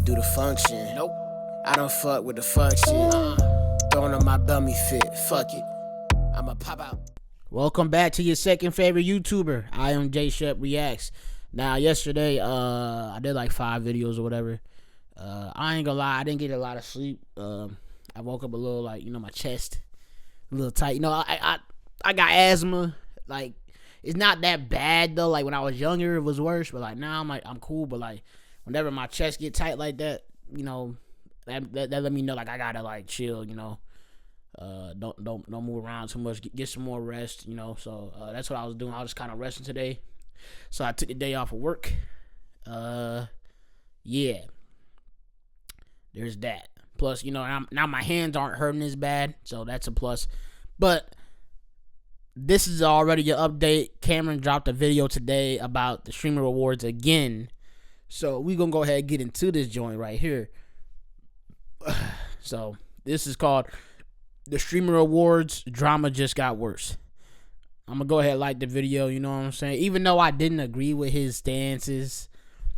do the function. Nope. I don't fuck with the fuck shit. Throwing on my dummy fit. Fuck it. I'ma pop out. Welcome back to your second favorite YouTuber. I am J Shep Reacts. Now, yesterday, I did like 5 videos or whatever. I ain't gonna lie, I didn't get a lot of sleep. I woke up a little like, my chest a little tight. I got asthma. Like, it's not that bad though. Like when I was younger, it was worse. But like now, I'm cool. But like whenever my chest get tight like that, that let me know like I gotta like chill. Don't move around too much. Get some more rest. So that's what I was doing. I was just kind of resting today. So I took the day off of work. Yeah. There's that. Plus, now my hands aren't hurting as bad, so that's a plus. But this is already an update. Cameron dropped a video today about the streamer awards again. So we're going to go ahead and get into this joint right here. So this is called The Streamer Awards Drama Just Got Worse. I'm going to go ahead and like the video, you know what I'm saying? Even though I didn't agree with his stances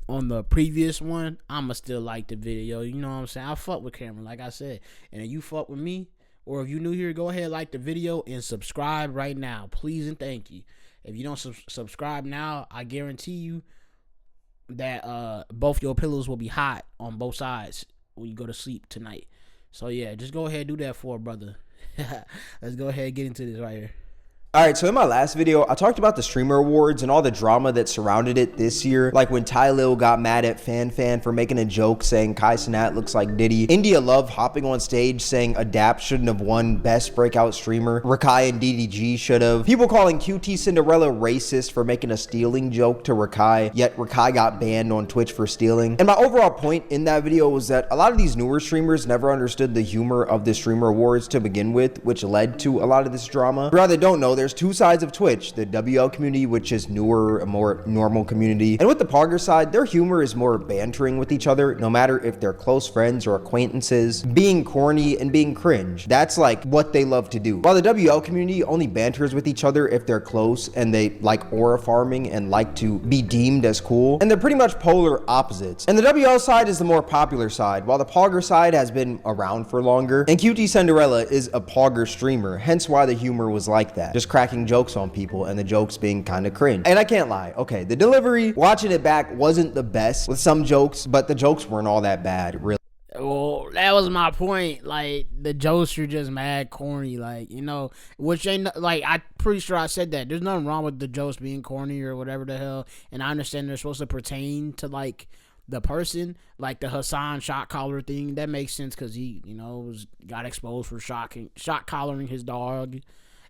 on the previous one, I'ma still like the video, you know what I'm saying? I fuck with Cameron, like I said. And if you fuck with me, or if you new here, go ahead, like the video, and subscribe right now. Please and thank you. If you don't subscribe now, I guarantee you that both your pillows will be hot on both sides when you go to sleep tonight. So, yeah, just go ahead and do that for a brother. Let's go ahead and get into this right here. Alright, so in my last video, I talked about the Streamer Awards and all the drama that surrounded it this year. Like when Ty Lil got mad at FanFan for making a joke saying Kai Cenat looks like Diddy. India Love hopping on stage saying Adapt shouldn't have won Best Breakout Streamer. Rakai and DDG should have. People calling QT Cinderella racist for making a stealing joke to Rakai, yet Rakai got banned on Twitch for stealing. And my overall point in that video was that a lot of these newer streamers never understood the humor of the Streamer Awards to begin with, which led to a lot of this drama. For those that don't know, there's two sides of Twitch, the WL community, which is newer, a more normal community, and with the Pogger side, their humor is more bantering with each other, no matter if they're close friends or acquaintances, being corny and being cringe. That's like what they love to do. While the WL community only banters with each other if they're close and they like aura farming and like to be deemed as cool, and they're pretty much polar opposites. And the WL side is the more popular side, while the Pogger side has been around for longer, and QT Cinderella is a Pogger streamer, hence why the humor was like that, just cracking jokes on people and the jokes being kind of cringe. And I can't lie, okay, the delivery, watching it back, wasn't the best with some jokes, but the jokes weren't all that bad, really. Well, that was my point. Like, the jokes are just mad corny, like, which ain't, like, I'm pretty sure I said that. There's nothing wrong with the jokes being corny or whatever the hell, and I understand they're supposed to pertain to, like, the person, like the Hassan shot collar thing. That makes sense because he, got exposed for shot collaring his dog.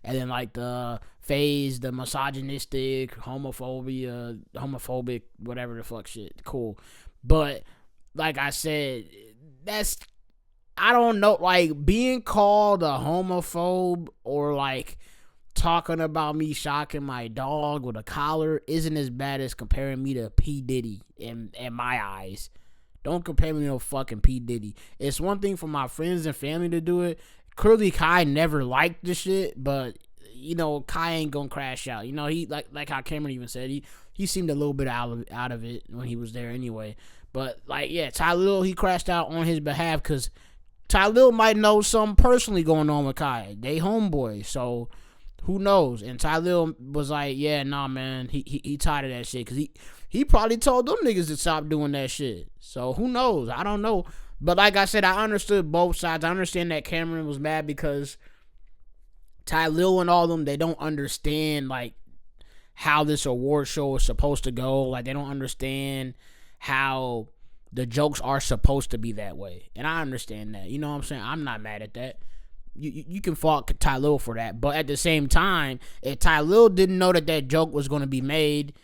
And then, like, the phase, the misogynistic, homophobic, whatever the fuck shit. Cool. But, like I said, I don't know, like, being called a homophobe or, like, talking about me shocking my dog with a collar isn't as bad as comparing me to P. Diddy in my eyes. Don't compare me to no fucking P. Diddy. It's one thing for my friends and family to do it. Clearly, Kai never liked the shit, but, Kai ain't gonna crash out. He, like how Cameron even said, he seemed a little bit out of it when he was there anyway. But, like, yeah, Ty Lil, he crashed out on his behalf because Ty Lil might know something personally going on with Kai. They homeboys, so who knows? And Ty Lil was like, yeah, nah, man, he tired of that shit because he probably told them niggas to stop doing that shit. So who knows? I don't know. But like I said, I understood both sides. I understand that Cameron was mad because Ty Lil and all of them, they don't understand, like, how this award show is supposed to go. Like, they don't understand how the jokes are supposed to be that way. And I understand that. You know what I'm saying? I'm not mad at that. You can fault Ty Lil for that. But at the same time, if Ty Lil didn't know that joke was going to be made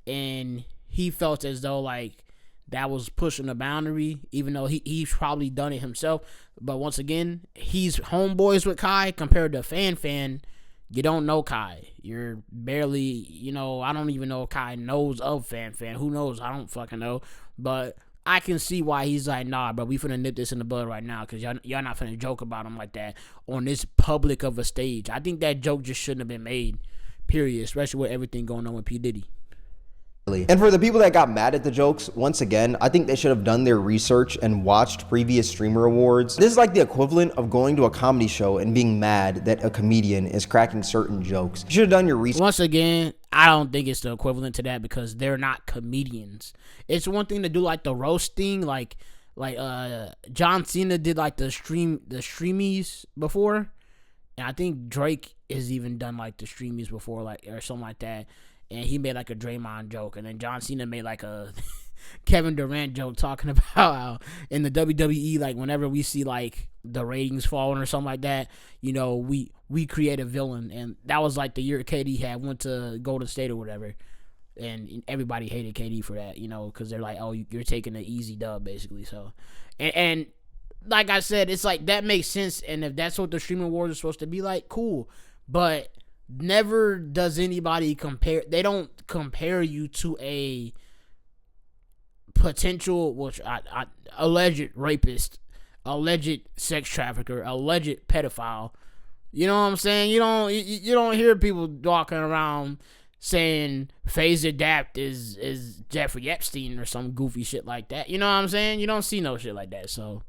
and he felt as though, like, that was pushing the boundary, even though he's probably done it himself. But once again, he's homeboys with Kai compared to FanFan. You don't know Kai. You're barely, I don't even know if Kai knows of FanFan. Who knows? I don't fucking know. But I can see why he's like, nah, bro, we finna nip this in the bud right now because y'all not finna joke about him like that on this public of a stage. I think that joke just shouldn't have been made, period, especially with everything going on with P. Diddy. And for the people that got mad at the jokes, once again, I think they should have done their research and watched previous streamer awards. This is like the equivalent of going to a comedy show and being mad that a comedian is cracking certain jokes. You should have done your research. Once again, I don't think it's the equivalent to that because they're not comedians. It's one thing to do like the roast thing, like John Cena did like the streamies before. And I think Drake has even done like the streamies before, like or something like that. And he made like a Draymond joke, and then John Cena made like a Kevin Durant joke talking about how in the WWE, like whenever we see like the ratings falling or something like that, you know, we create a villain, and that was like the year KD went to Golden State or whatever, and everybody hated KD for that, you know, because they're like, oh, you're taking an easy dub basically. So, and like I said, it's like that makes sense, and if that's what the streaming wars are supposed to be like, cool, but never does anybody compare. They don't compare you to a potential, alleged rapist, alleged sex trafficker, alleged pedophile. You know what I'm saying? You don't hear people walking around saying Phase Adapt is Jeffrey Epstein or some goofy shit like that. You know what I'm saying? You don't see no shit like that. So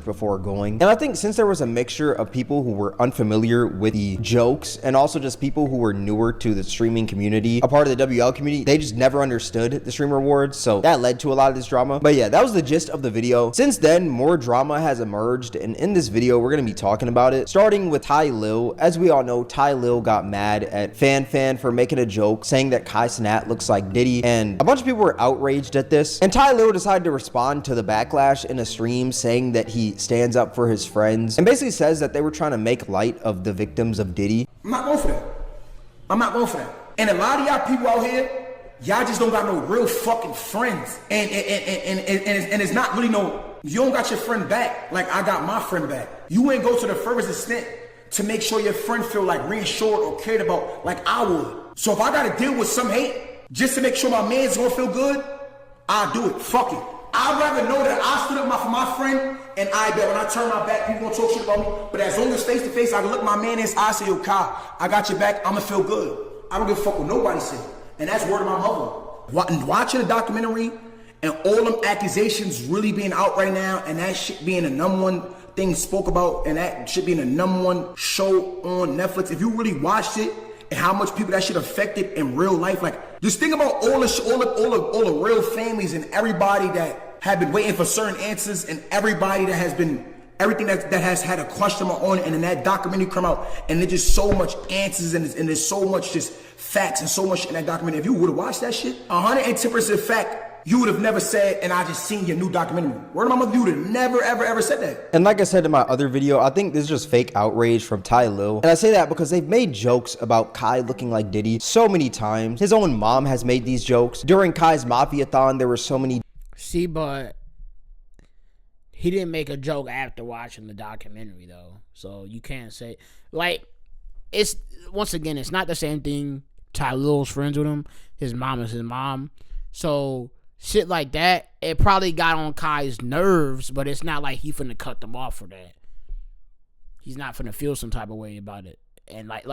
before going. And I think since there was a mixture of people who were unfamiliar with the jokes and also just people who were newer to the streaming community, a part of the WL community, they just never understood the streamer awards. So that led to a lot of this drama. But yeah, that was the gist of the video. Since then, more drama has emerged. And in this video, we're going to be talking about it. Starting with Ty Lil. As we all know, Ty Lil got mad at Fan for making a joke saying that Kai Cenat looks like Diddy. And a bunch of people were outraged at this. And Ty Lil decided to respond to the backlash in a stream saying that he stands up for his friends and basically says that they were trying to make light of the victims of Diddy. I'm not going for that. I'm not going for that. And a lot of y'all people out here, y'all just don't got no real fucking friends. And it's not really you don't got your friend back like I got my friend back. You ain't go to the furthest extent to make sure your friend feel like reassured or cared about like I would. So if I gotta deal with some hate just to make sure my man's gonna feel good, I'll do it. Fuck it. I'd rather know that I stood up for my friend, and I bet when I turn my back, people gonna talk shit about me. But as long as face to face, I can look my man in his eye and say, yo, Kai, I got your back, I'ma feel good. I don't give a fuck what nobody say. And that's word of my mother. Watching the documentary and all them accusations really being out right now, and that shit being the number one thing spoke about, and that shit being the number one show on Netflix. If you really watched it, and how much people that shit affected in real life. Like, just think about all the real families and everybody that have been waiting for certain answers, and everybody that has been, everything that has had a question mark on it, and then that documentary come out, and there's just so much answers, and there's so much just facts and so much in that documentary. If you would have watched that shit, 110% fact, you would have never said, and I just seen your new documentary. Word of my mother, you would have never, ever said that. And like I said in my other video, I think this is just fake outrage from Ty Lil. And I say that because they've made jokes about Kai looking like Diddy so many times. His own mom has made these jokes. During Kai's Mafia-thon, there were so many. See, but he didn't make a joke after watching the documentary, though. So you can't say, like, it's, once again, it's not the same thing. Ty Lil's friends with him. His mom is his mom. So shit like that, it probably got on Kai's nerves, but it's not like he finna cut them off for that. He's not finna feel some type of way about it. And like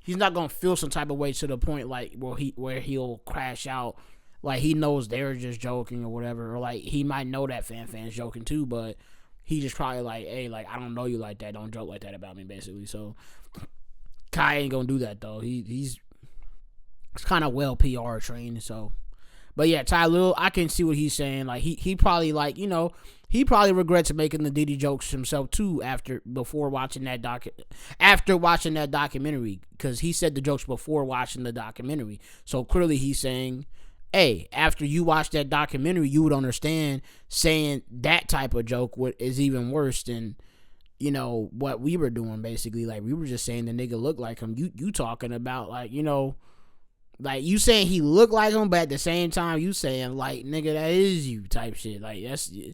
he's not gonna feel some type of way to the point like where he'll crash out. Like he knows they're just joking or whatever. Or like he might know that fan's joking too, but he just probably like, hey, like I don't know you like that. Don't joke like that about me, basically. So Kai ain't gonna do that though. He's kind of well PR trained, so. But yeah, Ty Lil, I can see what he's saying. Like he probably like, you know, he probably regrets making the Diddy jokes himself too after watching that documentary, because he said the jokes before watching the documentary. So clearly he's saying, hey, after you watch that documentary, you would understand saying that type of joke is even worse than, you know, what we were doing basically. Like we were just saying the nigga looked like him. You talking about like, you know, like, you saying he look like him, but at the same time, you saying, like, nigga, that is you type shit. Like, that's, you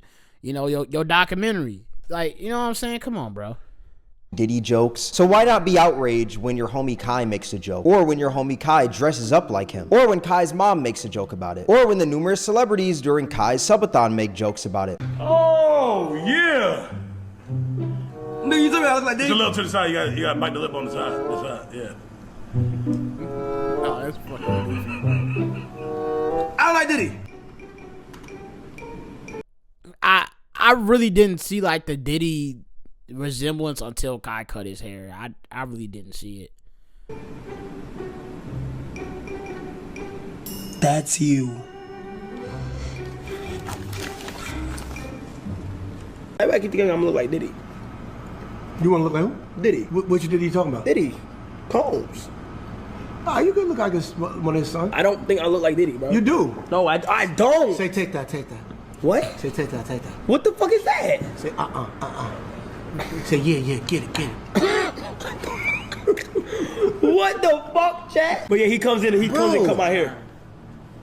know, your documentary. Like, you know what I'm saying? Come on, bro. Diddy jokes. So why not be outraged when your homie Kai makes a joke? Or when your homie Kai dresses up like him? Or when Kai's mom makes a joke about it? Or when the numerous celebrities during Kai's subathon make jokes about it? Oh, yeah. Nigga, you tell me I look like Just Diddy? a little to the side. You gotta bite the lip on the side. Yeah. Oh, that's fucking goofy. Diddy. I really didn't see like the Diddy resemblance until Kai cut his hair. I really didn't see it. That's you. I keep thinking I'm gonna look like Diddy. You want to look like who? Diddy. Which Diddy you talking about? Diddy. Combs. Ah, you could look like one of his sons. I don't think I look like Diddy, bro. You do. No, I don't. Say take that. What? Say take that. What the fuck is that? Say Say yeah, get it. What the fuck, chat? But yeah, he comes in and cut my hair.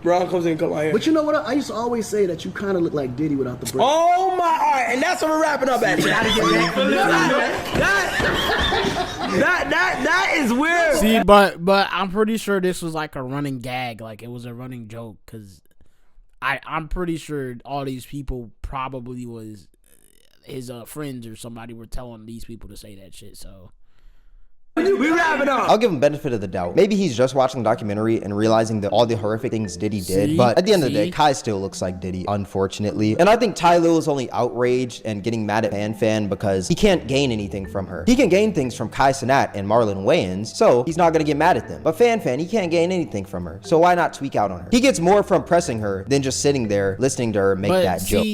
Ron comes in and cut my hair. But you know what? I used to always say that you kind of look like Diddy without the braid. Oh my! All right, and that's what we're wrapping up at. That is weird. See, but I'm pretty sure this was like a running gag, like it was a running joke, because I'm pretty sure all these people probably was his friends or somebody were telling these people to say that shit. So we wrapping up. I'll give him benefit of the doubt. Maybe he's just watching the documentary and realizing that all the horrific things Diddy did. See? But at the end of the day, See? Kai still looks like Diddy, unfortunately. And I think Ty Lil is only outraged and getting mad at Fan because he can't gain anything from her. He can gain things from Kai Cenat and Marlon Wayans, so he's not gonna get mad at them. But Fan, he can't gain anything from her, so why not tweak out on her? He gets more from pressing her than just sitting there listening to her make that joke.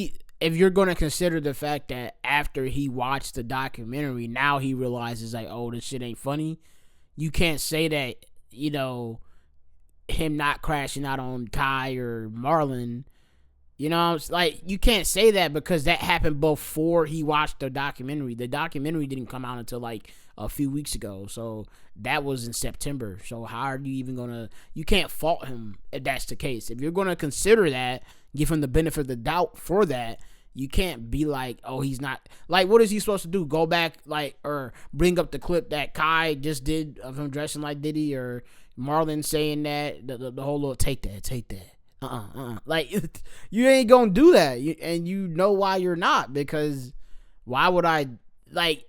If you're going to consider the fact that after he watched the documentary, now he realizes like, oh, this shit ain't funny. You can't say that, you know, him not crashing out on Kai or Marlon, you know, it's like, you can't say that because that happened before he watched the documentary. The documentary didn't come out until like a few weeks ago, so that was in September. So how are you even gonna, you can't fault him if that's the case. If you're gonna consider that, give him the benefit of the doubt for that, you can't be like, oh, he's not, like, what is he supposed to do? Go back, like, or bring up the clip that Kai just did of him dressing like Diddy, or Marlon saying that, the whole little take that. Like, you ain't gonna do that. And you know why you're not, because why would I, like,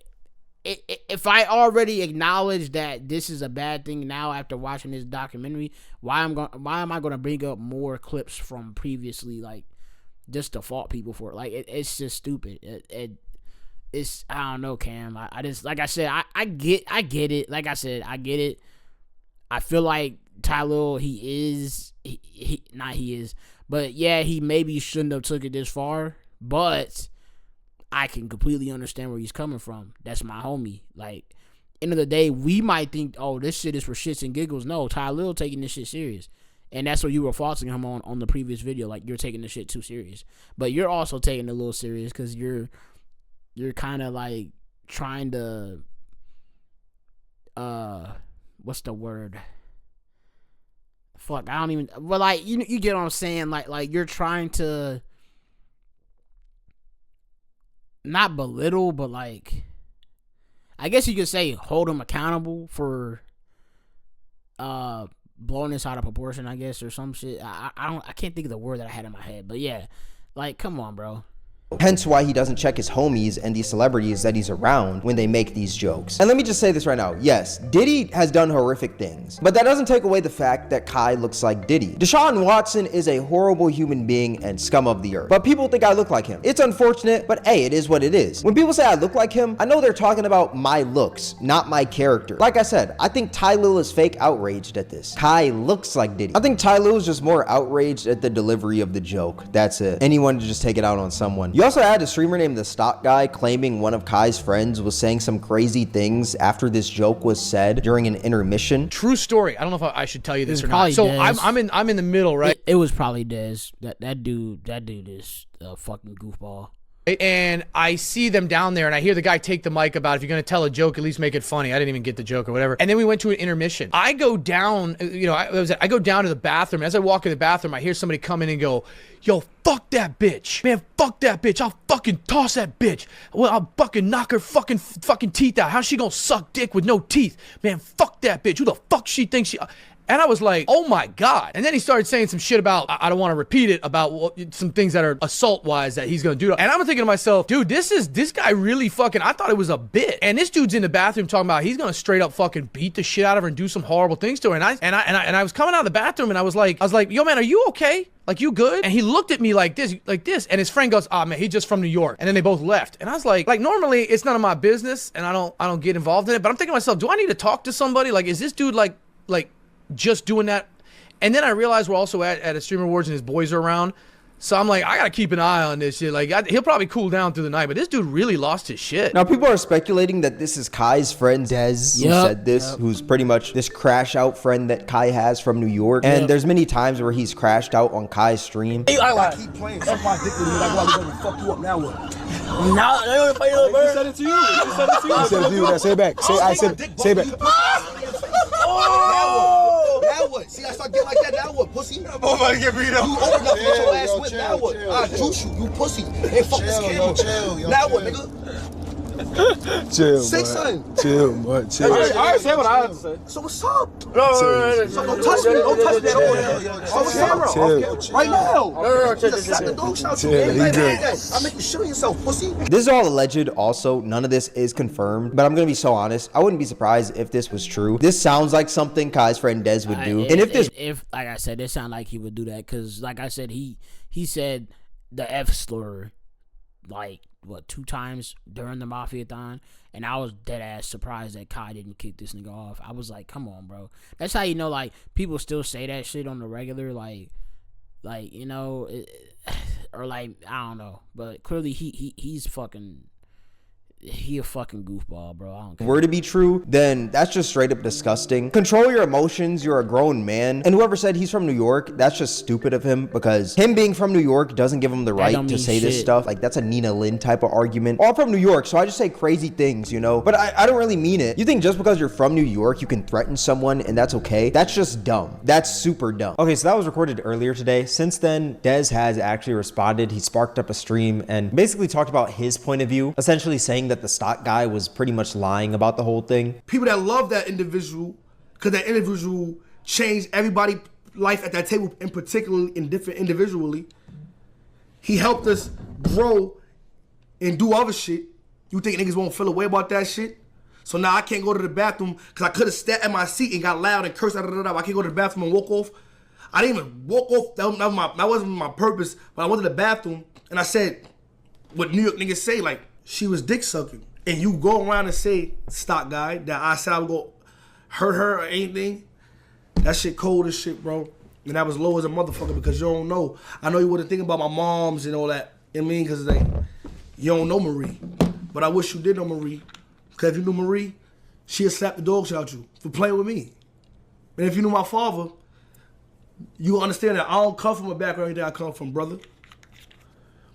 if I already acknowledge that this is a bad thing now after watching this documentary, why am I gonna bring up more clips from previously, like, just to fault people for it? Like, it's just stupid. It's, I don't know, Cam. I just, like I said, I get it. Like I said, I get it. I feel like Ty Lil, he is, but yeah, he maybe shouldn't have took it this far, but I can completely understand where he's coming from. That's my homie. Like, end of the day, we might think, oh, this shit is for shits and giggles. No, Ty Lil taking this shit serious. And that's what you were faulting him on the previous video. Like, you're taking this shit too serious. But you're also taking it a little serious because you're kind of like trying to, what's the word? Fuck, I don't even, but like, you get what I'm saying? Like you're trying to not belittle, but like, I guess you could say hold him accountable for blowing this out of proportion, I guess, or some shit. I can't think of the word that I had in my head, but yeah, like, come on, bro. Hence why he doesn't check his homies and the celebrities that he's around when they make these jokes. And let me just say this right now. Yes, Diddy has done horrific things, but that doesn't take away the fact that Kai looks like Diddy. Deshaun Watson is a horrible human being and scum of the earth, but people think I look like him. It's unfortunate, but hey, it is what it is. When people say I look like him, I know they're talking about my looks, not my character. Like I said, I think Ty Lil is fake outraged at this. Kai looks like Diddy. I think Ty Lil is just more outraged at the delivery of the joke. That's it. And he wanted to just take it out on someone. You also had a streamer named The Stock Guy claiming one of Kai's friends was saying some crazy things after this joke was said during an intermission. True story. I don't know if I should tell you this or probably not. So Dez. I'm in the middle, right? It was probably Dez. That dude is a fucking goofball. And I see them down there, and I hear the guy take the mic about, if you're going to tell a joke, at least make it funny. I didn't even get the joke or whatever. And then we went to an intermission. I go down, I go down to the bathroom. As I walk in the bathroom, I hear somebody come in and go, yo, fuck that bitch. Man, fuck that bitch. I'll fucking toss that bitch. Well, I'll fucking knock her fucking teeth out. How's she going to suck dick with no teeth? Man, fuck that bitch. Who the fuck she thinks she... And I was like, oh my God. And then he started saying some shit about, I don't want to repeat it, about some things that are assault-wise that he's going to do. And I'm thinking to myself, dude, this guy really fucking, I thought it was a bit. And this dude's in the bathroom talking about he's going to straight up fucking beat the shit out of her and do some horrible things to her. And I was coming out of the bathroom and I was like, yo, man, are you okay? Like, you good? And he looked at me like this. And his friend goes, man, he's just from New York. And then they both left. And I was like, normally it's none of my business and I don't get involved in it. But I'm thinking to myself, do I need to talk to somebody? Like, is this dude like just doing that? And then I realized we're also at a Streamer Awards and his boys are around. So I'm like, I gotta keep an eye on this shit. Like, he'll probably cool down through the night, but this dude really lost his shit. Now, people are speculating that this is Kai's friend Dez who said this, who's pretty much this crash out friend that Kai has from New York. And there's many times where he's crashed out on Kai's stream. I keep playing. Suck my dick with me. Like, why we fuck you up now? What? Nah, they don't play the bird. He said it to you. He said it to you. I said it to you. Say it back. Say it back. Now what? See, I start getting like that. Now what, pussy? I'm about to get beat up. You open up, get your ass whipped. Now what? I juice you, you pussy. Hey, fuck this camera. Now what, nigga? Chill, say something. Chill, bud. Chill. I say what I have to say. So what's up? No. So don't touch me. Don't touch me at all. Right now. No. Slap the dog shout you. I make you shit on yourself, pussy. This is all alleged. Also, none of this is confirmed. But I'm gonna be so honest. I wouldn't be surprised if this was true. This sounds like something Kai's friend Dez would do. And if like I said, it sounded like he would do that because, like I said, he said the F slur like 2 times during the Mafia-thon, and I was dead ass surprised that Kai didn't kick this nigga off. I was like, come on, bro. That's how you know, like, people still say that shit on the regular, like you know, or like, I don't know, but clearly he's fucking. He a fucking goofball, bro. I don't care. Were to be true, then that's just straight up disgusting. Control your emotions. You're a grown man. And whoever said he's from New York, that's just stupid of him, because him being from New York doesn't give him the right to say this stuff. Like, that's a Nina Lynn type of argument. All from New York, so I just say crazy things, you know? But I don't really mean it. You think just because you're from New York, you can threaten someone and that's okay? That's just dumb. That's super dumb. Okay, so that was recorded earlier today. Since then, Dez has actually responded. He sparked up a stream and basically talked about his point of view, essentially saying that the stock guy was pretty much lying about the whole thing. People that love that individual, because that individual changed everybody's life at that table, in particular, individually. He helped us grow and do other shit. You think niggas won't feel a way about that shit? So now I can't go to the bathroom because I could have sat at my seat and got loud and cursed. I can't go to the bathroom and walk off. I didn't even walk off. That wasn't my purpose. But I went to the bathroom and I said what New York niggas say, like, she was dick sucking. And you go around and say, stock guy, that I said I would go hurt her or anything. That shit cold as shit, bro. And I was low as a motherfucker because you don't know. I know you wouldn't think about my moms and all that. You know what I mean? Because like, you don't know Marie. But I wish you did know Marie. Because if you knew Marie, she'd slap the dog shit out you for playing with me. And if you knew my father, you understand that I don't come from a background that I come from, brother.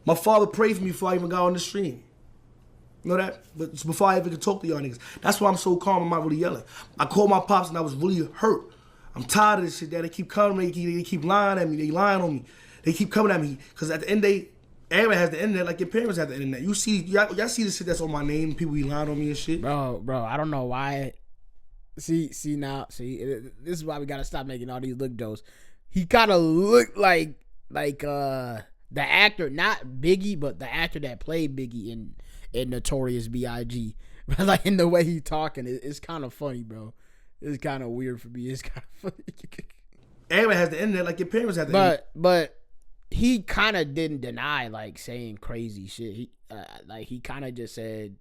My father prayed for me before I even got on the stream. You know that? But it's before I even could talk to y'all niggas. That's why I'm so calm. I'm not really yelling. I called my pops and I was really hurt. I'm tired of this shit. That they keep coming at me. They keep lying at me. They lying on me. They keep coming at me. Because at the end of the day, everybody has the internet like your parents have the internet. You see, y'all see the shit that's on my name. People be lying on me and shit. Bro, I don't know why. See, this is why we gotta stop making all these look jokes. He gotta look like the actor, not Biggie, but the actor that played Biggie in Notorious B.I.G. Like, in the way he talking, it's kind of funny, bro. It's kind of weird for me. It's kind of funny. Everybody has the internet like your parents have the internet. But he kind of didn't deny, like, saying crazy shit. He kind of just said,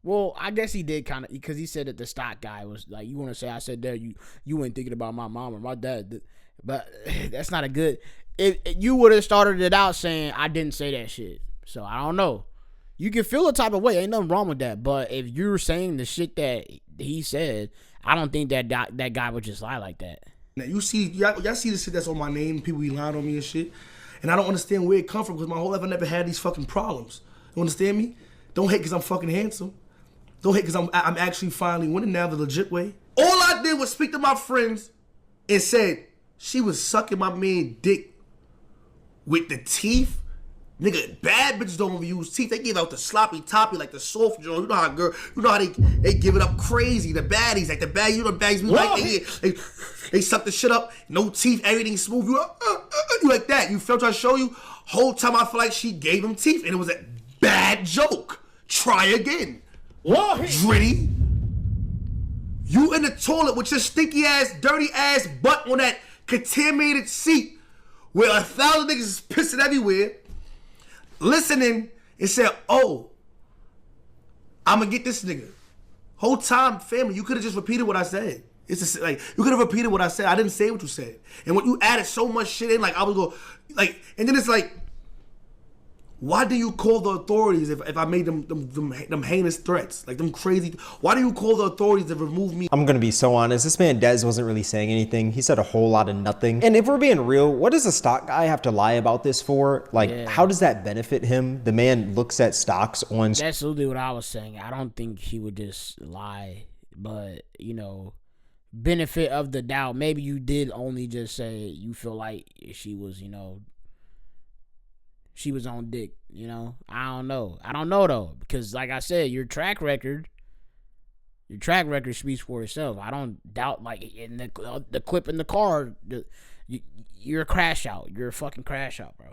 well, I guess he did kind of, because he said that the stock guy was like, you want to say I said that, you weren't thinking about my mom or my dad. But that's not a good, you would have started it out saying I didn't say that shit. So I don't know. You can feel a type of way. Ain't nothing wrong with that. But if you're saying the shit that he said, I don't think that guy would just lie like that. Now y'all see the shit that's on my name. People be lying on me and shit. And I don't understand where it come from because my whole life I never had these fucking problems. You understand me? Don't hate because I'm fucking handsome. Don't hate because I'm actually finally winning now the legit way. All I did was speak to my friends and said she was sucking my man dick with the teeth Nigga, bad bitches don't overuse teeth. They give out the sloppy toppy, like the soft joint. You know how they give it up crazy. The baddies, like the baddies, you know the baddies we like. They suck the shit up, no teeth, everything smooth. You like that. You feel trying to show you? Whole time I feel like she gave him teeth, and it was a bad joke. Try again. Dritty. You in the toilet with your stinky ass, dirty ass butt on that contaminated seat where 1,000 niggas is pissing everywhere, listening and said, oh, I'm gonna get this nigga. Whole time, family, you could have just repeated what I said. It's just, like, you could have repeated what I said. I didn't say what you said. And when you added so much shit in, like, I was go, like, and then it's like, why do you call the authorities if I made them heinous threats? Like them crazy, why do you call the authorities to remove me? I'm gonna be so honest, this man Dez wasn't really saying anything. He said a whole lot of nothing. And if we're being real, what does a stock guy have to lie about this for? Like, how does that benefit him? The man looks at stocks on... That's literally what I was saying. I don't think he would just lie, but, you know, benefit of the doubt. Maybe you did only just say you feel like she was, you know, she was on dick, you know? I don't know though, because like I said, your track record speaks for itself. I don't doubt, like, in the clip in the car, you're a crash out. You're a fucking crash out, bro.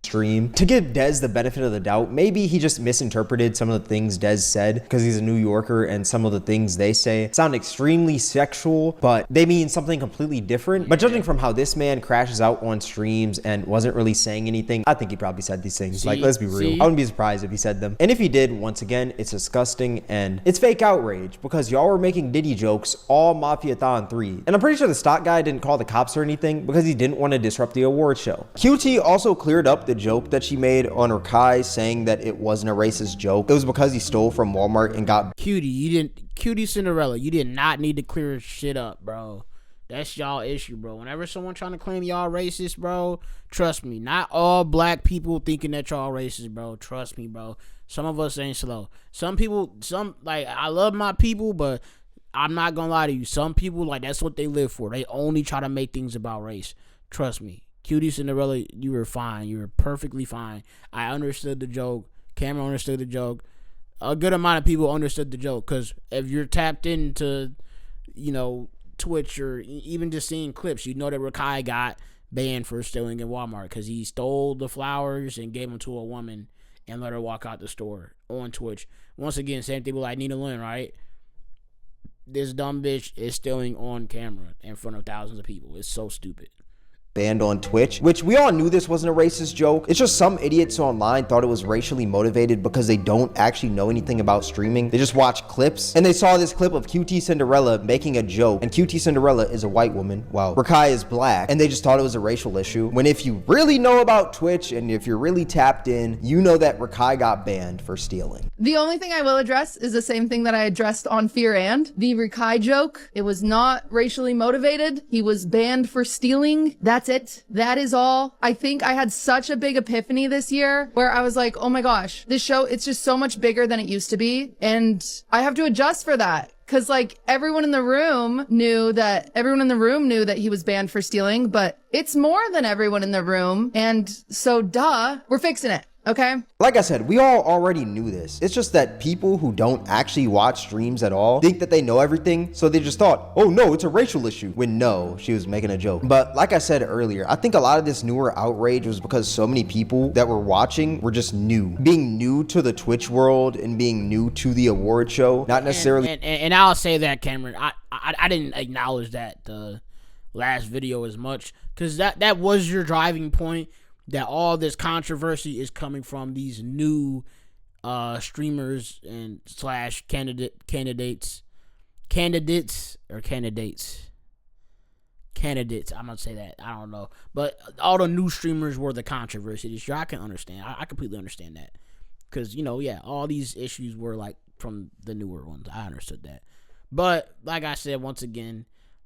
Stream. To give Dez the benefit of the doubt, maybe he just misinterpreted some of the things Dez said because he's a New Yorker, and some of the things they say sound extremely sexual, but they mean something completely different. But judging from how this man crashes out on streams and wasn't really saying anything, I think he probably said these things. Like, let's be real. I wouldn't be surprised if he said them. And if he did, once again, it's disgusting and it's fake outrage because y'all were making Diddy jokes all Mafia-thon 3. And I'm pretty sure the stock guy didn't call the cops or anything because he didn't want to disrupt the award show. QT also cleared up the joke that she made on Rakai, saying that it wasn't a racist joke. It was because he stole from Walmart and got... Cutie Cinderella, you did not need to clear shit up, bro. That's y'all issue, bro. Whenever someone trying to claim y'all racist, bro, trust me, not all black people thinking that y'all racist, bro. Trust me, bro. Some of us ain't slow. Some people, like, I love my people, but I'm not gonna lie to you. Some people, like, that's what they live for. They only try to make things about race. Trust me. Cutie Cinderella, you were fine. You were perfectly fine. I understood the joke. Cameron understood the joke. A good amount of people understood the joke, because if you're tapped into, you know, Twitch or even just seeing clips, you know that Rakai got banned for stealing in Walmart because he stole the flowers and gave them to a woman and let her walk out the store on Twitch. Once again, same thing with like Nina Lynn, right? This dumb bitch is stealing on camera in front of thousands of people. It's so stupid. Banned on Twitch, which we all knew this wasn't a racist joke. It's just some idiots online thought it was racially motivated because they don't actually know anything about streaming. They just watch clips, and they saw this clip of QT Cinderella making a joke, and QT Cinderella is a white woman while Rakai is black, and they just thought it was a racial issue. When if you really know about Twitch and if you're really tapped in, you know that Rakai got banned for stealing. The only thing I will address is the same thing that I addressed on Fear and the Rakai joke. It was not racially motivated. He was banned for stealing. That's it. That is all. I think I had such a big epiphany this year where I was like, oh my gosh, this show, it's just so much bigger than it used to be. And I have to adjust for that. Cause like everyone in the room knew that he was banned for stealing, but it's more than everyone in the room. And so we're fixing it. Okay. Like I said, we all already knew this. It's just that people who don't actually watch streams at all think that they know everything. So they just thought, oh no, it's a racial issue. When no, she was making a joke. But like I said earlier, I think a lot of this newer outrage was because so many people that were watching were just new. Being new to the Twitch world and being new to the award show. Not necessarily. And I'll say that, Cameron, I didn't acknowledge that the last video as much. Because that was your driving point. That all this controversy is coming from these new streamers and / candidates. I'm gonna say that. I don't know, but all the new streamers were the controversy this year. I can understand. I completely understand that, because all these issues were like from the newer ones. I understood that, but like I said, once again,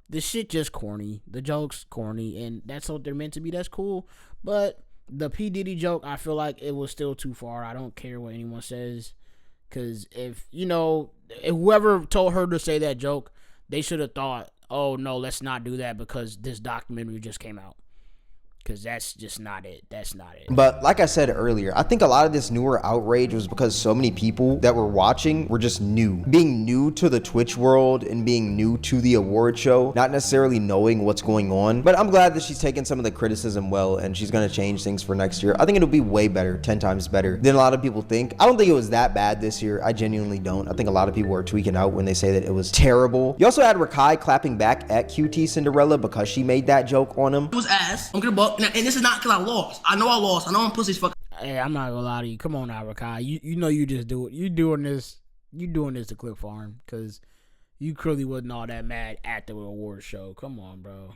this shit just corny. The joke's corny, and that's what they're meant to be. That's cool, but the P. Diddy joke, I feel like it was still too far. I don't care what anyone says, because if whoever told her to say that joke, they should have thought, oh no, let's not do that because this documentary just came out. Because that's just not it. That's not it. But like I said earlier, I think a lot of this newer outrage was because so many people that were watching were just new. Being new to the Twitch world and being new to the award show, not necessarily knowing what's going on. But I'm glad that she's taken some of the criticism well and she's going to change things for next year. I think it'll be way better, 10 times better than a lot of people think. I don't think it was that bad this year. I genuinely don't. I think a lot of people are tweaking out when they say that it was terrible. You also had Rakai clapping back at QT Cinderella because she made that joke on him. It was ass. I'm gonna buck. And this is not because I lost. I know I lost. I know I'm pussy's fucking. Hey, I'm not gonna lie to you. Come on now, Rakai. You know you just do it. You doing this to Clip Farm because you clearly wasn't all that mad at the award show. Come on, bro.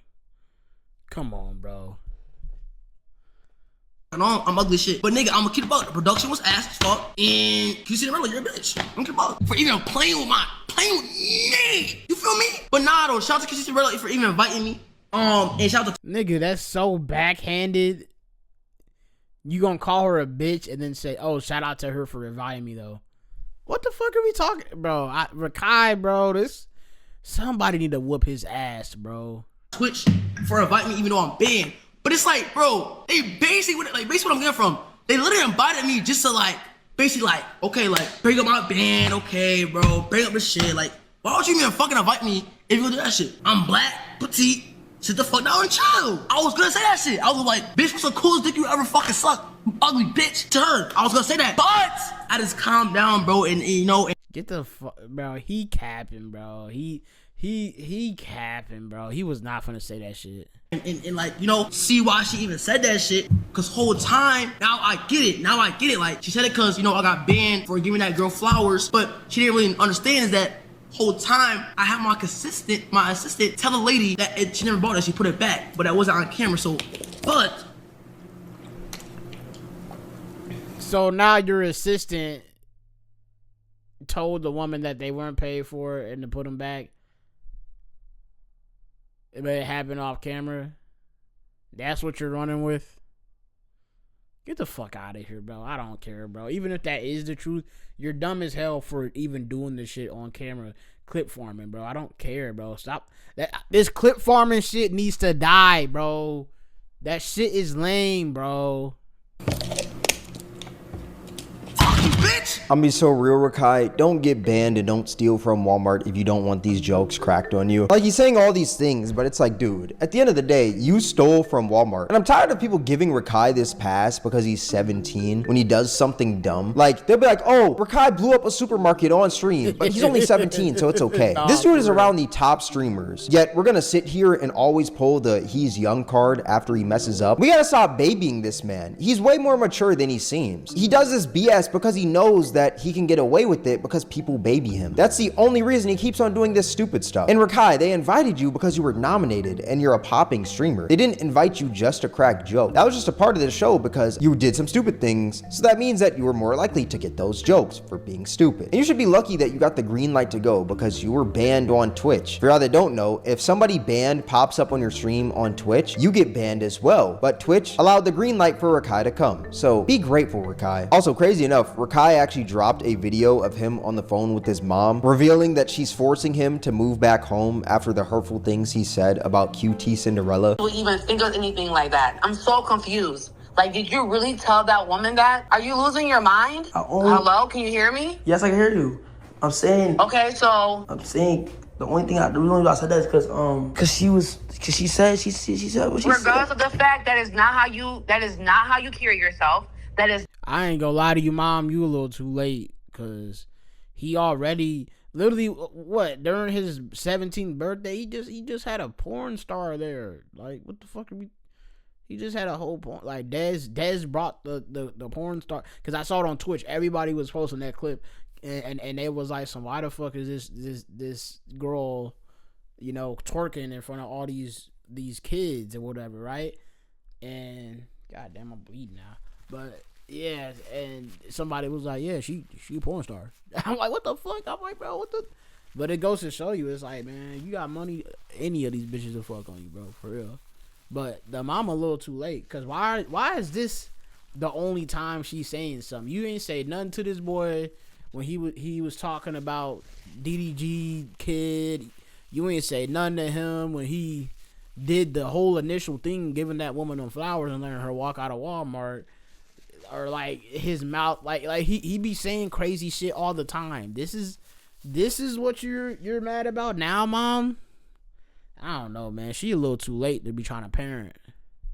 I know I'm ugly shit. But nigga, I'm gonna keep it buck. The production was ass as fuck. And QT Cinderella, you're a bitch. I'm gonna keep it buck. For even playing with me. You feel me? But nah though, shout out to QT Cinderella for even inviting me. And shout out to nigga, that's so backhanded. You gonna call her a bitch and then say, "Oh, shout out to her for inviting me," though. What the fuck are we talking, bro? Rakai, bro, somebody need to whoop his ass, bro. Twitch for inviting me, even though I'm banned. But it's like, bro, they basically what I'm getting from. They literally invited me just to okay, bring up my band, okay, bro, bring up the shit. Like, why would you even fucking invite me if you gonna do that shit? I'm black, petite. Sit the fuck down and chill. I was gonna say that shit. I was like, bitch, what's the coolest dick you ever fucking sucked? Ugly bitch. To her. I was gonna say that. But I just calmed down, bro, and you know. Get the fuck, bro. He capping, bro. He capping, bro. He was not finna say that shit. And like, you know, see why she even said that shit. Cause whole time, now I get it. Like, she said it cause, you know, I got banned for giving that girl flowers. But she didn't really understand is that whole time I had my assistant tell the lady that she never bought it, she put it back, but that wasn't on camera. So now your assistant told the woman that they weren't paid for it and to put them back. But it happened off camera. That's what you're running with. Get the fuck out of here, bro. I don't care, bro. Even if that is the truth, you're dumb as hell for even doing this shit on camera. Clip farming, bro. I don't care, bro. Stop. This clip farming shit needs to die, bro. That shit is lame, bro. Bitch. I'm gonna be so real, Rakai. Don't get banned and don't steal from Walmart if you don't want these jokes cracked on you. Like, he's saying all these things, but it's like, dude, at the end of the day, you stole from Walmart. And I'm tired of people giving Rakai this pass because he's 17 when he does something dumb. Like, they'll be like, oh, Rakai blew up a supermarket on stream, but he's only 17, so it's okay. This dude is around the top streamers, yet we're gonna sit here and always pull the he's young card after he messes up. We gotta stop babying this man. He's way more mature than he seems. He does this BS because he knows that he can get away with it because people baby him. That's the only reason he keeps on doing this stupid stuff. And Rakai, they invited you because you were nominated and you're a popping streamer. They didn't invite you just to crack jokes. That was just a part of the show because you did some stupid things. So that means that you were more likely to get those jokes for being stupid. And you should be lucky that you got the green light to go because you were banned on Twitch. For y'all that don't know, if somebody banned pops up on your stream on Twitch, you get banned as well. But Twitch allowed the green light for Rakai to come. So be grateful, Rakai. Also, crazy enough, Rakai actually dropped a video of him on the phone with his mom, revealing that she's forcing him to move back home after the hurtful things he said about QT Cinderella. Would even think of anything like that? I'm so confused. Like, did you really tell that woman that? Are you losing your mind? Hello, can you hear me? Yes, I can hear you. I'm saying. Okay, so. I'm saying the only thing the reason why I said that is because she said what she said. Regardless of the fact that is not how you carry yourself. That is. I ain't gonna lie to you, Mom. You a little too late, cause he already literally during his 17th birthday, he just had a porn star there. Like, what the fuck are we? He just had a whole porn. Like, Dez brought the porn star, cause I saw it on Twitch. Everybody was posting that clip, and it was like, why the fuck is this girl, you know, twerking in front of all these kids or whatever, right? And goddamn, I'm bleeding now. But yeah, and somebody was like, yeah, she a porn star. I'm like, what the fuck? I'm like, bro, what the? But it goes to show you, it's like, man, you got money, any of these bitches will fuck on you, bro, for real. But the mom a little too late, cause why is this the only time she's saying something? You ain't say nothing to this boy when he was talking about DDG kid. You ain't say nothing to him when he did the whole initial thing, giving that woman them flowers and letting her walk out of Walmart, or like his mouth, like he be saying crazy shit all the time. This is what you're mad about now, Mom? I don't know, man. She a little too late to be trying to parent.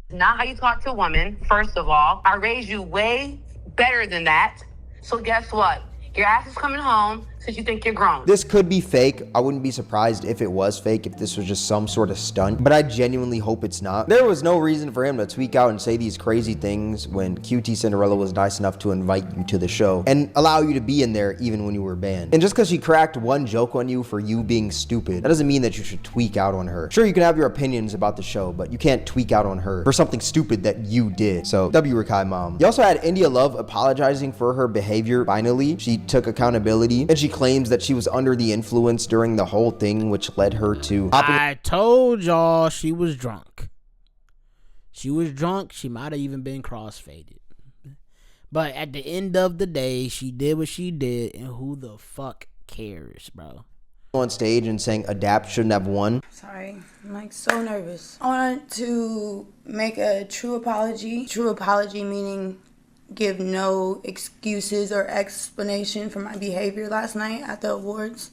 Not how you talk to a woman, first of all. I raised you way better than that. So guess what? Your ass is coming home since you think you're grown. This could be fake. I wouldn't be surprised if it was fake, if this was just some sort of stunt, but I genuinely hope it's not. There was no reason for him to tweak out and say these crazy things when QT Cinderella was nice enough to invite you to the show and allow you to be in there even when you were banned. And just because she cracked one joke on you for you being stupid, that doesn't mean that you should tweak out on her. Sure, you can have your opinions about the show, but you can't tweak out on her for something stupid that you did. So, W. Rakai Mom. You also had India Love apologizing for her behavior. Finally, she took accountability, and she claims that she was under the influence during the whole thing, which led her to... I told y'all she was drunk. She was drunk. She might have even been crossfaded. But at the end of the day, she did what she did, and who the fuck cares, bro? On stage and saying Adapt shouldn't have won. Sorry, I'm like so nervous. I wanted to make a true apology. True apology meaning give no excuses or explanation for my behavior last night at the awards.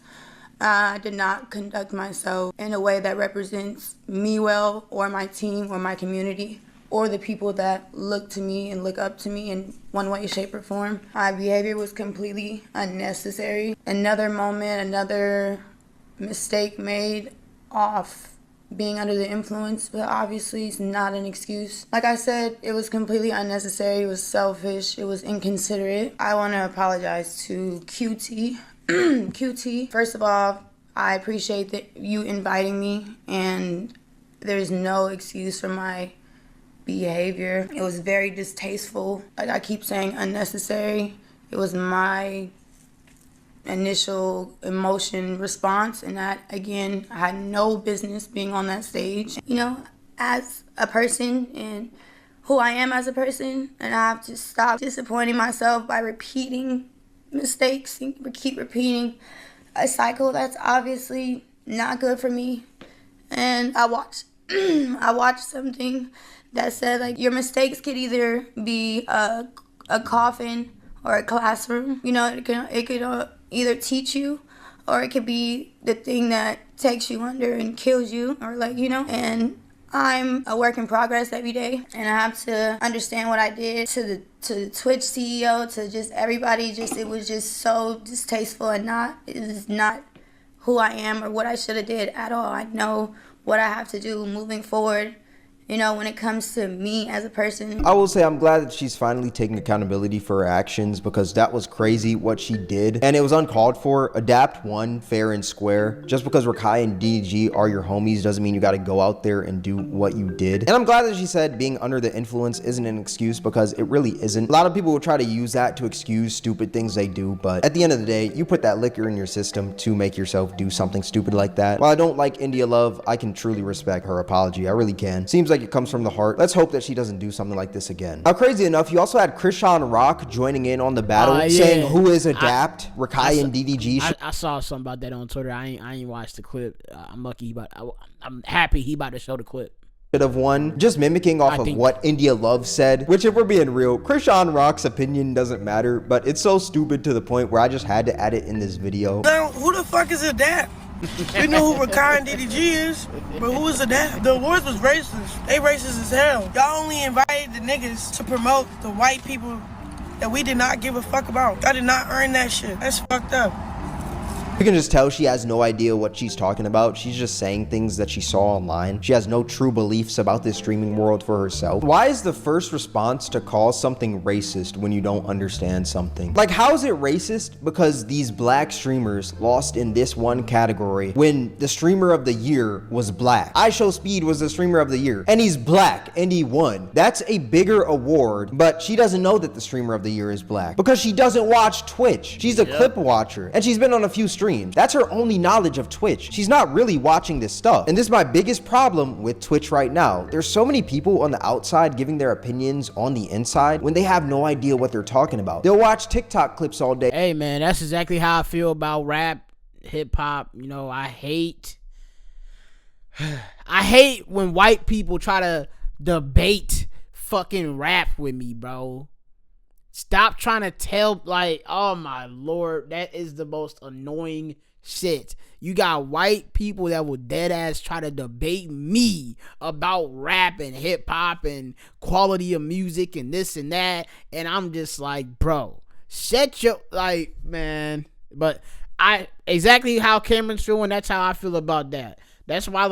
I did not conduct myself in a way that represents me well, or my team, or my community, or the people that look to me and look up to me in one way, shape, or form. My behavior was completely unnecessary. Another moment, another mistake made off being under the influence, but obviously it's not an excuse. Like I said, it was completely unnecessary, it was selfish, it was inconsiderate. I want to apologize to QT. QT, first of all, I appreciate that you inviting me, and there's no excuse for my behavior. It was very distasteful. Like I keep saying, unnecessary. It was my initial emotion response, and that, again, I had no business being on that stage. You know, as a person and who I am as a person, and I have to stop disappointing myself by repeating mistakes and keep repeating a cycle that's obviously not good for me. And I watched something that said, like, your mistakes could either be a coffin or a classroom. You know, it could either teach you, or it could be the thing that takes you under and kills you, or like, you know. And I'm a work in progress every day, and I have to understand what I did to the Twitch CEO, to just everybody. It was just so distasteful, and it is not who I am or what I should have did at all. I know what I have to do moving forward, you know, when it comes to me as a person. I will say I'm glad that she's finally taking accountability for her actions, because that was crazy what she did, and it was uncalled for. Adapt won fair and square. Just because Rakai and DDG are your homies doesn't mean you got to go out there and do what you did. And I'm glad that she said being under the influence isn't an excuse, because it really isn't. A lot of people will try to use that to excuse stupid things they do, but at the end of the day, you put that liquor in your system to make yourself do something stupid like that. While I don't like India Love, I can truly respect her apology. I really can. Seems like it comes from the heart. Let's hope that she doesn't do something like this again. Now, crazy enough, you also had Krishan Rock joining in on the battle, saying who is Adapt, Rakai and DDG. I saw something about that on Twitter. I ain't watched the clip. I'm happy he about to show the clip. Should have won, just mimicking off of what India Love said, which, if we're being real, Krishan Rock's opinion doesn't matter, but it's so stupid to the point where I just had to add it in this video. Now, who the fuck is Adapt? We know who Rakai and DDG is, but who is Adapt? The awards was racist. They racist as hell. Y'all only invited the niggas to promote the white people that we did not give a fuck about. I did not earn that shit. That's fucked up. You can just tell she has no idea what she's talking about. She's just saying things that she saw online. She has no true beliefs about this streaming world for herself. Why is the first response to call something racist when you don't understand something? Like, how is it racist because these black streamers lost in this one category when the streamer of the year was black? IShowSpeed was the streamer of the year, and he's black, and he won. That's a bigger award, but she doesn't know that the streamer of the year is black because she doesn't watch Twitch. She's a clip watcher, and she's been on a few streams. That's her only knowledge of Twitch. She's not really watching this stuff. And this is my biggest problem with Twitch right now. There's so many people on the outside giving their opinions on the inside when they have no idea what they're talking about. They'll watch TikTok clips all day. Hey man, that's exactly how I feel about rap, hip hop. You know, I hate I hate when white people try to debate fucking rap with me, bro. Stop trying to tell, like, oh my lord, that is the most annoying shit. You got white people that will dead ass try to debate me about rap and hip hop and quality of music and this and that, and I'm just like, bro, shut your, like, man. But exactly how Cameron's feeling, that's how I feel about that. That's why,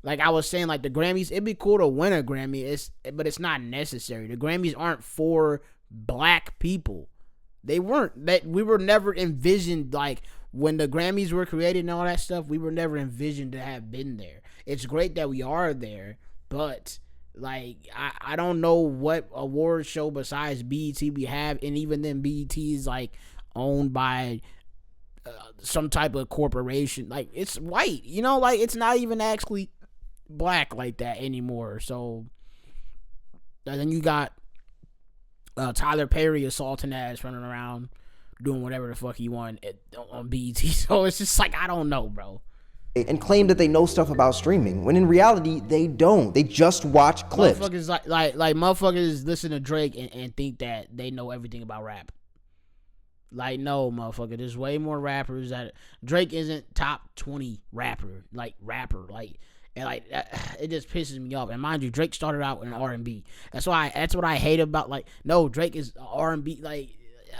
like I was saying, like, the Grammys, it'd be cool to win a Grammy, but it's not necessary. The Grammys aren't for black people. They weren't. That we were never envisioned, like, when the Grammys were created and all that stuff, we were never envisioned to have been there. It's great that we are there, but, like, I don't know what award show besides BET we have, and even then BET is, like, owned by some type of corporation. Like, it's white, you know, like, it's not even actually black like that anymore. So, and then you got Tyler Perry assaulting ass running around doing whatever the fuck he wanted on BET. So it's just like, I don't know, bro. And claim that they know stuff about streaming, when in reality they don't. They just watch clips. Motherfuckers like motherfuckers listen to Drake and think that they know everything about rap. Like, no, motherfucker. There's way more rappers that Drake isn't top 20 rapper. And like, it just pisses me off. And mind you, Drake started out in R&B. That's what I hate about, like, no, Drake is R&B. Like,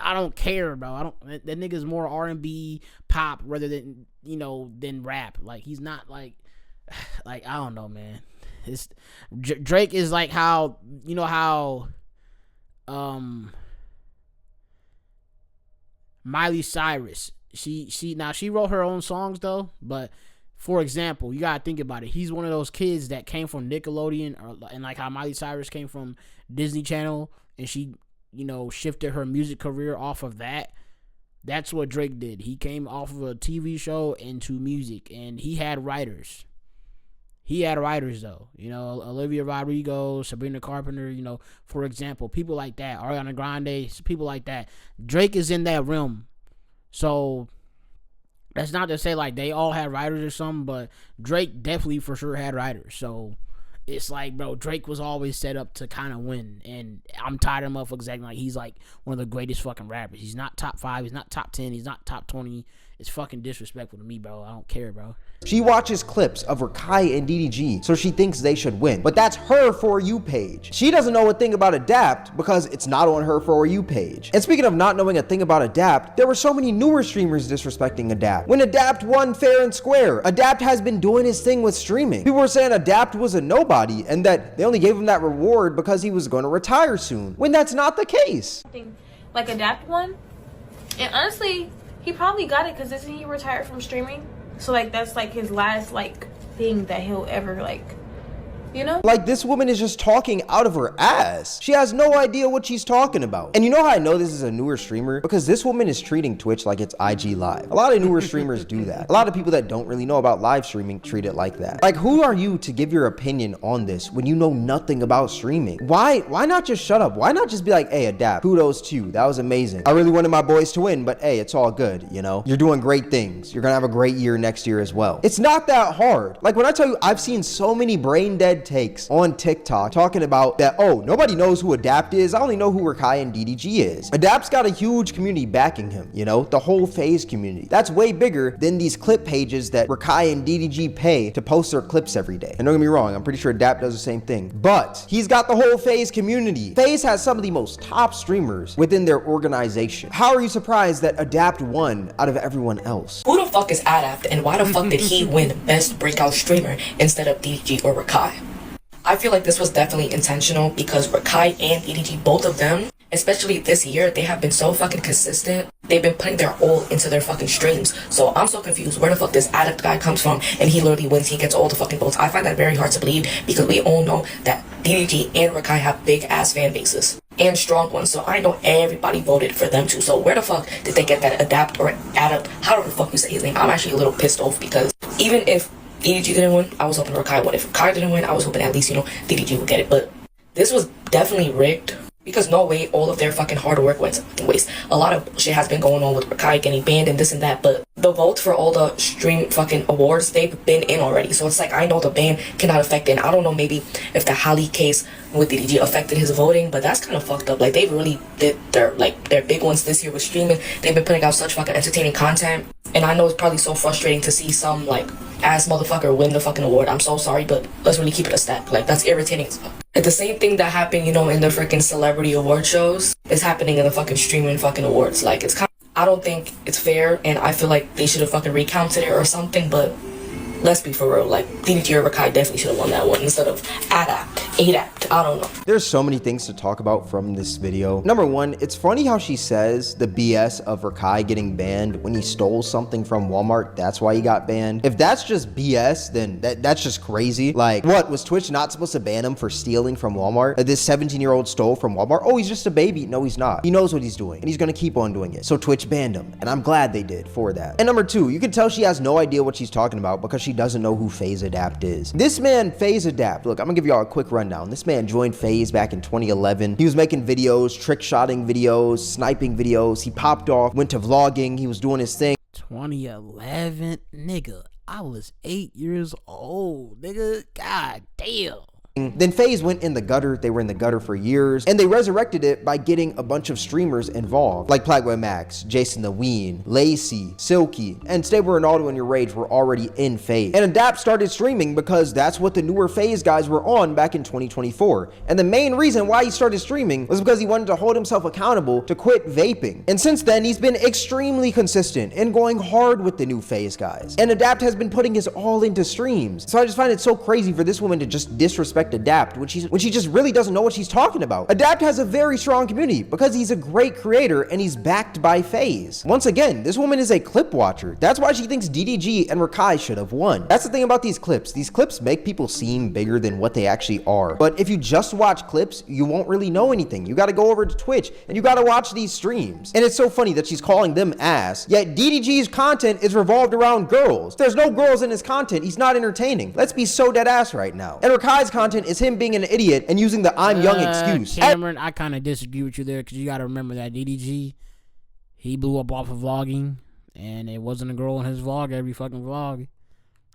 I don't care, bro. That nigga's more R&B pop rather than, you know, than rap. Like, he's not like I don't know, man. Drake is like how, you know, how Miley Cyrus, she wrote her own songs though, but for example, you gotta think about it. He's one of those kids that came from Nickelodeon, and like how Miley Cyrus came from Disney Channel, and she, you know, shifted her music career off of that. That's what Drake did. He came off of a TV show into music, and he had writers. He had writers though, you know, Olivia Rodrigo, Sabrina Carpenter, you know, for example, people like that, Ariana Grande, people like that. Drake is in that realm. So that's not to say like they all had writers or something, but Drake definitely for sure had writers. So it's like, bro, Drake was always set up to kind of win, and I'm tired of motherfuckers acting like he's like one of the greatest fucking rappers. He's not top 5, he's not top 10, he's not top 20. It's fucking disrespectful to me, bro. I don't care, bro. She watches clips of Rakai and DDG, so she thinks they should win. But that's her For You page. She doesn't know a thing about Adapt because it's not on her For You page. And speaking of not knowing a thing about Adapt, there were so many newer streamers disrespecting Adapt. When Adapt won fair and square, Adapt has been doing his thing with streaming. People were saying Adapt was a nobody and that they only gave him that reward because he was going to retire soon, when that's not the case. Like Adapt won, and honestly, he probably got it because isn't he retired from streaming? So like that's like his last like thing that he'll ever like, you know? Like, this woman is just talking out of her ass. She has no idea what she's talking about. And you know how I know this is a newer streamer? Because this woman is treating Twitch like it's IG Live. A lot of newer streamers do that. A lot of people that don't really know about live streaming treat it like that. Like, who are you to give your opinion on this when you know nothing about streaming? Why not just shut up? Why not just be like, hey, Adapt, kudos to you. That was amazing. I really wanted my boys to win, but hey, it's all good, you know? You're doing great things. You're gonna have a great year next year as well. It's not that hard. Like, when I tell you, I've seen so many brain dead takes on TikTok talking about that, oh, nobody knows who Adapt is. I only know who Rakai and DDG is. Adapt's got a huge community backing him, you know, the whole FaZe community. That's way bigger than these clip pages that Rakai and DDG pay to post their clips every day. And don't get me wrong, I'm pretty sure Adapt does the same thing, but he's got the whole FaZe community. FaZe has some of the most top streamers within their organization. How are you surprised that Adapt won out of everyone else? Who the fuck is Adapt, and why the fuck did he win Best Breakout Streamer instead of DDG or Rakai? I feel like this was definitely intentional because Rakai and DDG, both of them, especially this year, they have been so fucking consistent. They've been putting their all into their fucking streams. So I'm so confused where the fuck this Adapt guy comes from, and he literally wins, he gets all the fucking votes. I find that very hard to believe because we all know that DDG and Rakai have big ass fan bases and strong ones. So I know everybody voted for them too. So where the fuck did they get that Adapt or Adapt, however the fuck you say his name? I'm actually a little pissed off because even if DDG didn't win, I was hoping Rakai would. If Rakai didn't win, I was hoping at least, you know, DDG would get it. But this was definitely rigged. Because no way all of their fucking hard work went to waste. A lot of shit has been going on with Rakai getting banned and this and that, but the vote for all the stream fucking awards, they've been in already. So it's like, I know the ban cannot affect it. And I don't know maybe if the Halle case with DDG affected his voting, but that's kind of fucked up. Like, they really did their big ones this year with streaming. They've been putting out such fucking entertaining content. And I know it's probably so frustrating to see some, like, ass motherfucker win the fucking award. I'm so sorry, but let's really keep it a step. Like, that's irritating as fuck. And the same thing that happened, you know, in the freaking celebrity award shows is happening in the fucking streaming fucking awards. Like, it's kind of, I don't think it's fair, and I feel like they should have fucking recounted it or something, but let's be for real. Like, DDG or Rakai definitely should have won that one instead of ADAPT. I don't know. There's so many things to talk about from this video. Number one, it's funny how she says the BS of Rakai getting banned when he stole something from Walmart. That's why he got banned. If that's just BS, then that's just crazy. Like, what, was Twitch not supposed to ban him for stealing from Walmart? This 17-year-old stole from Walmart? Oh, he's just a baby. No, he's not. He knows what he's doing, and he's gonna keep on doing it. So Twitch banned him, and I'm glad they did for that. And number two, you can tell she has no idea what she's talking about because she doesn't know who FaZe Adapt is. This man, FaZe Adapt, look, I'm gonna give y'all a quick rundown. This man joined FaZe back in 2011. He was making videos, trick-shotting videos, sniping videos. He popped off, went to vlogging. He was doing his thing. 2011, nigga, I was 8 years old, nigga. God damn. Then FaZe went in the gutter. They were in the gutter for years, and they resurrected it by getting a bunch of streamers involved, like Plagueway Max, Jason the Ween, Lacey, Silky, and Stable Ronaldo and Your Rage were already in FaZe. And Adapt started streaming because that's what the newer FaZe guys were on back in 2024. And the main reason why he started streaming was because he wanted to hold himself accountable to quit vaping. And since then, he's been extremely consistent and going hard with the new FaZe guys. And Adapt has been putting his all into streams. So I just find it so crazy for this woman to just disrespect Adapt when she just really doesn't know what she's talking about. Adapt has a very strong community because he's a great creator and he's backed by FaZe. Once again, this woman is a clip watcher. That's why she thinks DDG and Rakai should have won. That's the thing about these clips. These clips make people seem bigger than what they actually are. But if you just watch clips, you won't really know anything. You gotta go over to Twitch and you gotta watch these streams. And it's so funny that she's calling them ass, yet DDG's content is revolved around girls. If there's no girls in his content, he's not entertaining. Let's be so dead ass right now. And Rakai's content is him being an idiot and using the I'm young excuse. Cameron, I kind of disagree with you there because you got to remember that DDG, he blew up off of vlogging, and it wasn't a girl in his vlog every fucking vlog.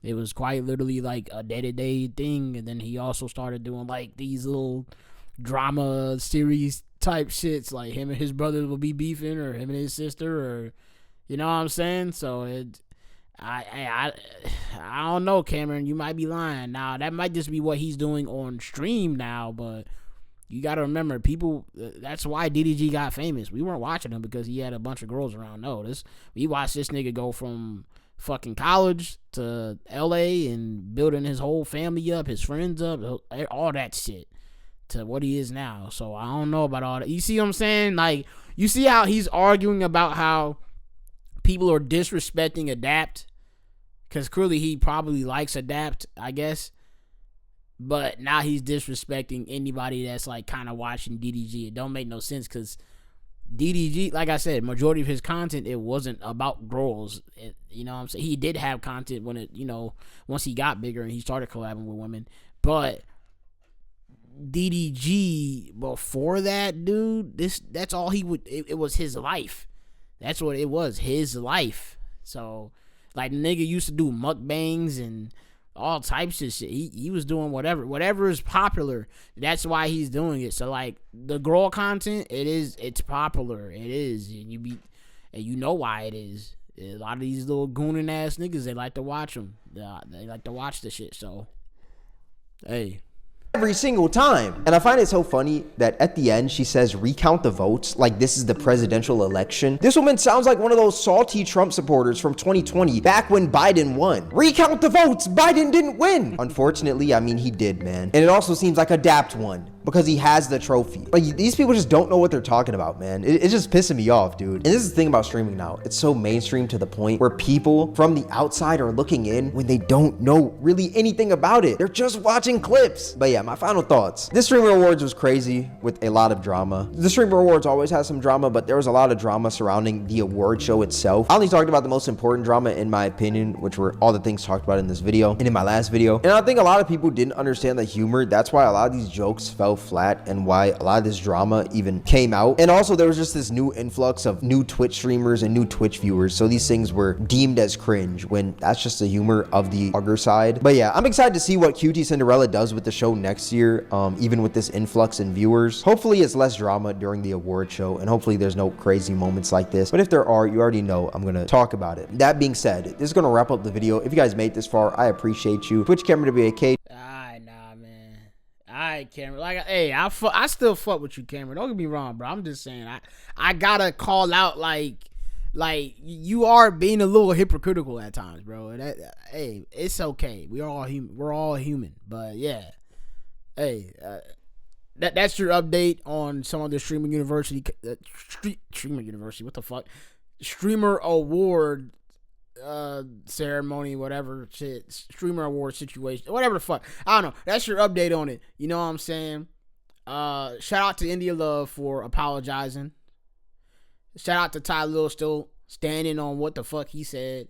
It was quite literally like a day-to-day thing, and then he also started doing like these little drama series type shits, like him and his brother will be beefing, or him and his sister, or you know what I'm saying? So I don't know, Cameron. You might be lying. Now, that might just be what he's doing on stream now, but you got to remember, people, that's why DDG got famous. We weren't watching him because he had a bunch of girls around. No, we watched this nigga go from fucking college to LA and building his whole family up, his friends up, all that shit, to what he is now. So I don't know about all that. You see what I'm saying? Like, you see how he's arguing about how people are disrespecting Adapt, because clearly he probably likes Adapt, I guess, but now he's disrespecting anybody that's like kind of watching DDG. It don't make no sense because DDG, like I said, majority of his content, it wasn't about girls. You know what I'm saying? He did have content when it, you know, once he got bigger and he started collabing with women, but DDG before that, dude, that's all he would, it was his life. That's what it was, his life. So, like, nigga used to do mukbangs and all types of shit. He was doing whatever is popular. That's why he's doing it. So, like, the girl content, it's popular. It is. And you know why it is. A lot of these little gooning ass niggas, they like to watch them. They like to watch the shit. So, hey. Every single time. And I find it so funny that at the end she says recount the votes like this is the presidential election. This woman sounds like one of those salty Trump supporters from 2020 back when Biden won. Recount the votes, Biden didn't win. Unfortunately, I mean, he did, man. And it also seems like Adapt won because he has the trophy. Like, these people just don't know what they're talking about, man. It's just pissing me off, dude. And this is the thing about streaming now. It's so mainstream to the point where people from the outside are looking in when they don't know really anything about it. They're just watching clips. But yeah, my final thoughts. This Streamer Awards was crazy with a lot of drama. The Streamer Awards always has some drama, but there was a lot of drama surrounding the award show itself. I only talked about the most important drama in my opinion, which were all the things talked about in this video and in my last video. And I think a lot of people didn't understand the humor. That's why a lot of these jokes fell fell flat and why a lot of this drama even came out. And also there was just this new influx of new Twitch streamers and new Twitch viewers, so these things were deemed as cringe when that's just the humor of the other side. But yeah, I'm excited to see what QT Cinderella does with the show next year, even with this influx in viewers. Hopefully it's less drama during the award show, and hopefully there's no crazy moments like this, but if there are, you already know I'm gonna talk about it. That being said, this is gonna wrap up the video. If you guys made it this far, I appreciate you. Twitch Cameron WAK. Alright, Cameron. Like, hey, I still fuck with you, Cameron. Don't get me wrong, bro. I'm just saying, I gotta call out, like you are being a little hypocritical at times, bro. And hey, it's okay. We're all human. But yeah, hey, that's your update on some of the Streamer University. What the fuck? Streamer Award ceremony, whatever shit, Streamer Award situation, whatever the fuck. I don't know. That's your update on it. You know what I'm saying? Shout out to India Love for apologizing. Shout out to Ty Lil still standing on what the fuck he said.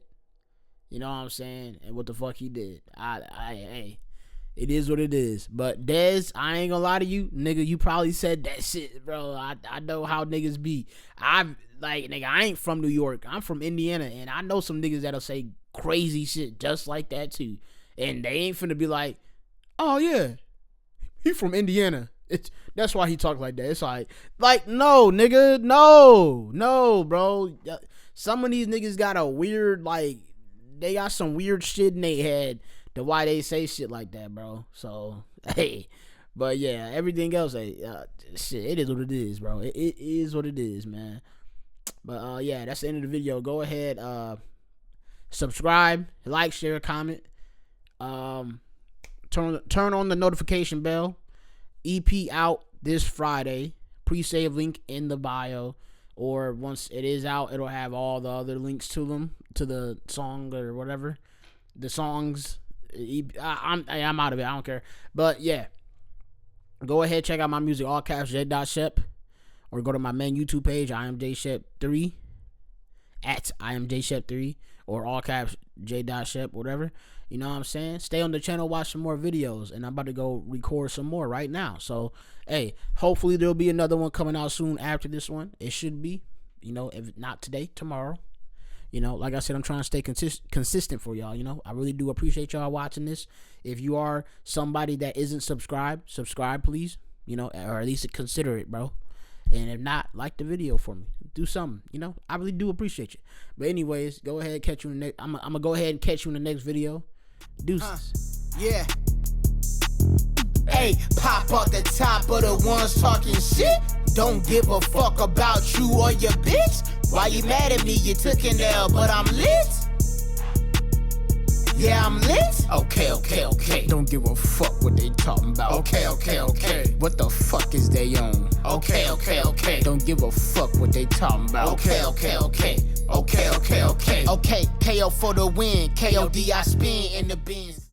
You know what I'm saying? And what the fuck he did. Hey, it is what it is. But Dez, I ain't gonna lie to you, nigga. You probably said that shit, bro. I know how niggas be. Nigga, I ain't from New York. I'm from Indiana, and I know some niggas that'll say crazy shit just like that too. And they ain't finna be like, oh yeah, he from Indiana. That's why he talk like that. It's like no, nigga, no, bro. Some of these niggas got a weird, they got some weird shit in their head to why they say shit like that, bro. So, hey, but yeah, everything else, shit, it is what it is, bro. It is what it is, man. But, yeah, that's the end of the video. Go ahead, subscribe, like, share, comment. Turn on the notification bell. EP out this Friday. Pre-save link in the bio. Or once it is out, it'll have all the other links to them, to the song or whatever. The songs. I'm out of it. I don't care. But, yeah. Go ahead, check out my music, all caps, J.Shep. Or go to my main YouTube page, IamJShep3. At IamJShep3. Or all caps, J.Shep, whatever. You know what I'm saying? Stay on the channel, watch some more videos. And I'm about to go record some more right now. So, hey, hopefully there'll be another one coming out soon after this one. It should be. You know, if not today, tomorrow. You know, like I said, I'm trying to stay consistent for y'all. You know, I really do appreciate y'all watching this. If you are somebody that isn't subscribed, subscribe, please. You know, or at least consider it, bro. And if not, like the video for me. Do something, you know. I really do appreciate you. But anyways, go ahead and catch you in the next. I'm gonna go ahead and catch you in the next video. Deuces. Yeah. Hey, pop out the top of the ones talking shit. Don't give a fuck about you or your bitch. Why you mad at me? You took an L, but I'm lit. Yeah, I'm lit. Okay. Don't give a fuck what they talking about. Okay. What the fuck is they on? Okay. Don't give a fuck what they talking about. Okay. Okay, KO for the win. KOD I spin in the bins.